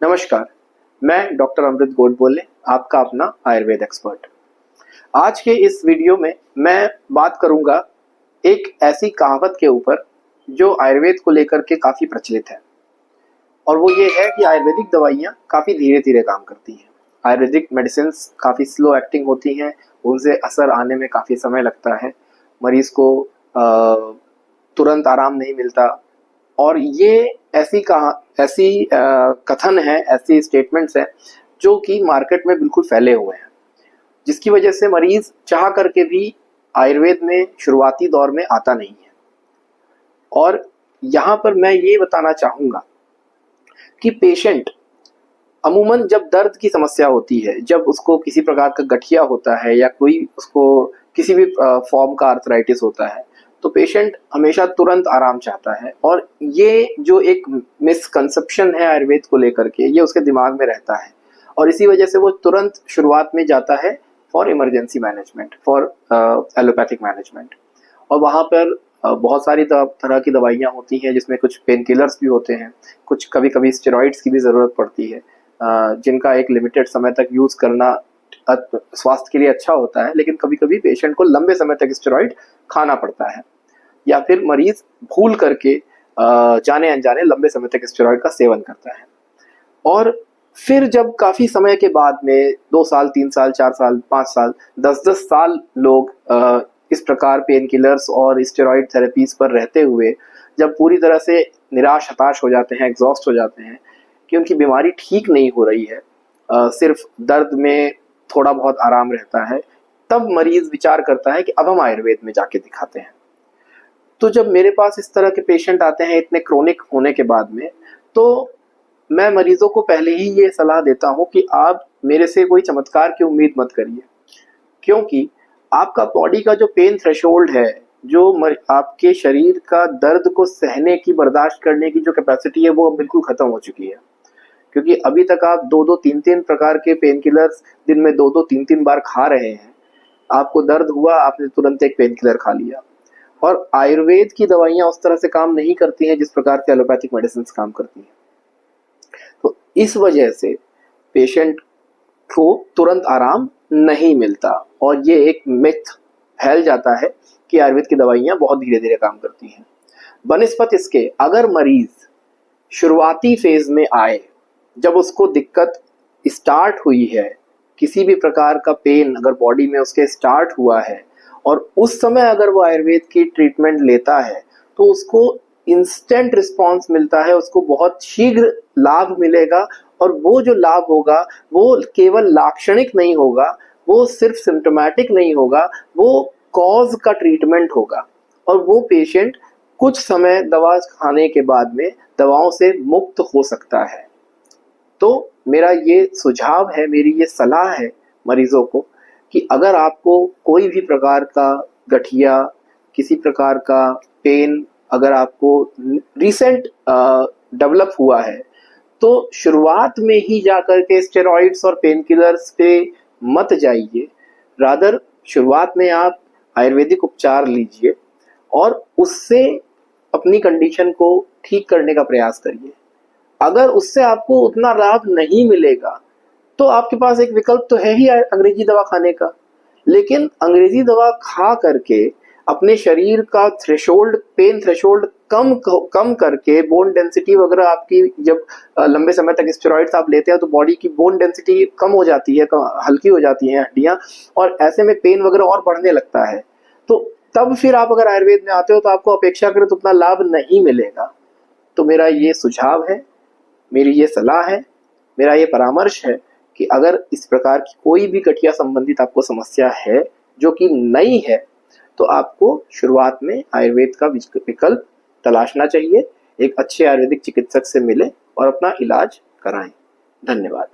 नमस्कार, मैं डॉक्टर अमृत गोडबोले, आपका अपना आयुर्वेद एक्सपर्ट। आज के इस वीडियो में मैं बात करूंगा एक ऐसी कहावत के ऊपर जो आयुर्वेद को लेकर के काफ़ी प्रचलित है, और वो ये है कि आयुर्वेदिक दवाइयाँ काफ़ी धीरे-धीरे काम करती हैं। आयुर्वेदिक मेडिसिन्स काफ़ी स्लो एक्टिंग होती हैं, उनसे असर आने में काफ़ी समय लगता है, मरीज़ को तुरंत आराम नहीं मिलता। और ये ऐसी कथन है, ऐसी स्टेटमेंट्स हैं जो कि मार्केट में बिल्कुल फैले हुए हैं, जिसकी वजह से मरीज चाह करके भी आयुर्वेद में शुरुआती दौर में आता नहीं है। और यहाँ पर मैं ये बताना चाहूँगा कि पेशेंट अमूमन जब दर्द की समस्या होती है, जब उसको किसी प्रकार का गठिया होता है या कोई उसको किसी भी फॉर्म का आर्थराइटिस होता है, तो पेशेंट हमेशा तुरंत आराम चाहता है। और ये जो एक मिसकंसेप्शन है आयुर्वेद को लेकर के, ये उसके दिमाग में रहता है, और इसी वजह से वो तुरंत शुरुआत में जाता है for emergency management, for allopathic management. और वहाँ पर बहुत सारी तरह की दवाइयाँ होती हैं, जिसमें कुछ पेन किलर्स भी होते हैं, कुछ कभी कभी स्टेरॉइड्स की भी ज़रूरत पड़ती है, जिनका एक लिमिटेड समय तक यूज़ करना स्वास्थ्य के लिए अच्छा होता है, लेकिन कभी कभी पेशेंट को लंबे समय तक स्टेरॉइड खाना पड़ता है, या फिर मरीज भूल करके जाने अनजाने लंबे समय तक स्टेरॉइड का सेवन करता है। और फिर जब काफ़ी समय के बाद में 2 साल, 3 साल, 4 साल, 5 साल, 10-10 साल लोग इस प्रकार पेन किलर्स और स्टेरॉइड थेरेपीज पर रहते हुए जब पूरी तरह से निराश हताश हो जाते हैं, एग्जॉस्ट हो जाते हैं कि उनकी बीमारी ठीक नहीं हो रही है, सिर्फ दर्द में थोड़ा बहुत आराम रहता है, तब मरीज विचार करता है कि अब हम आयुर्वेद में जाके दिखाते हैं। तो जब मेरे पास इस तरह के पेशेंट आते हैं इतने क्रोनिक होने के बाद में, तो मैं मरीजों को पहले ही ये सलाह देता हूँ कि आप मेरे से कोई चमत्कार की उम्मीद मत करिए, क्योंकि आपका बॉडी का जो पेन थ्रेशोल्ड है, जो आपके शरीर का दर्द को सहने की, बर्दाश्त करने की जो कैपेसिटी है, वो अब बिल्कुल खत्म हो चुकी है। क्योंकि अभी तक आप 2-2, 3-3 प्रकार के पेन किलर्स दिन में 2-2, 3-3 बार खा रहे हैं। आपको दर्द हुआ, आपने तुरंत एक पेन किलर खा लिया। और आयुर्वेद की दवाइयाँ उस तरह से काम नहीं करती हैं जिस प्रकार से एलोपैथिक मेडिसिन काम करती हैं। तो इस वजह से पेशेंट को तुरंत आराम नहीं मिलता, और ये एक मिथ फैल जाता है कि आयुर्वेद की दवाइयाँ बहुत धीरे धीरे काम करती हैं। बनिस्पत इसके, अगर मरीज शुरुआती फेज में आए, जब उसको दिक्कत स्टार्ट हुई है, किसी भी प्रकार का पेन अगर बॉडी में उसके स्टार्ट हुआ है, और उस समय अगर वो आयुर्वेद की ट्रीटमेंट लेता है, तो उसको इंस्टेंट रिस्पॉन्स मिलता है, उसको बहुत शीघ्र लाभ मिलेगा। और वो जो लाभ होगा वो केवल लाक्षणिक नहीं होगा, वो सिर्फ सिम्टोमेटिक नहीं होगा, वो कॉज का ट्रीटमेंट होगा। और वो पेशेंट कुछ समय दवा खाने के बाद में दवाओं से मुक्त हो सकता है। तो मेरा ये सुझाव है, मेरी ये सलाह है मरीजों को कि अगर आपको कोई भी प्रकार का गठिया, किसी प्रकार का पेन अगर आपको रिसेंट डेवलप हुआ है, तो शुरुआत में ही जाकर के स्टेरॉइड्स और पेन किलर्स पे मत जाइए। रादर शुरुआत में आप आयुर्वेदिक उपचार लीजिए और उससे अपनी कंडीशन को ठीक करने का प्रयास करिए। अगर उससे आपको उतना लाभ नहीं मिलेगा, तो आपके पास एक विकल्प तो है ही अंग्रेजी दवा खाने का। लेकिन अंग्रेजी दवा खा करके अपने शरीर का थ्रेशोल्ड, पेन थ्रेशोल्ड कम करके, बोन डेंसिटी वगैरह आपकी, जब लंबे समय तक स्टेरॉइड्स आप लेते हैं तो बॉडी की बोन डेंसिटी कम हो जाती है, हल्की हो जाती हैं हड्डियां, और ऐसे में पेन वगैरह और बढ़ने लगता है। तो तब फिर आप अगर आयुर्वेद में आते हो तो आपको अपेक्षाकृत उतना लाभ नहीं मिलेगा। तो मेरा ये सुझाव है, मेरी ये सलाह है, मेरा ये परामर्श है कि अगर इस प्रकार की कोई भी गठिया संबंधित आपको समस्या है जो कि नई है, तो आपको शुरुआत में आयुर्वेद का विकल्प तलाशना चाहिए, एक अच्छे आयुर्वेदिक चिकित्सक से मिलें और अपना इलाज कराएं। धन्यवाद।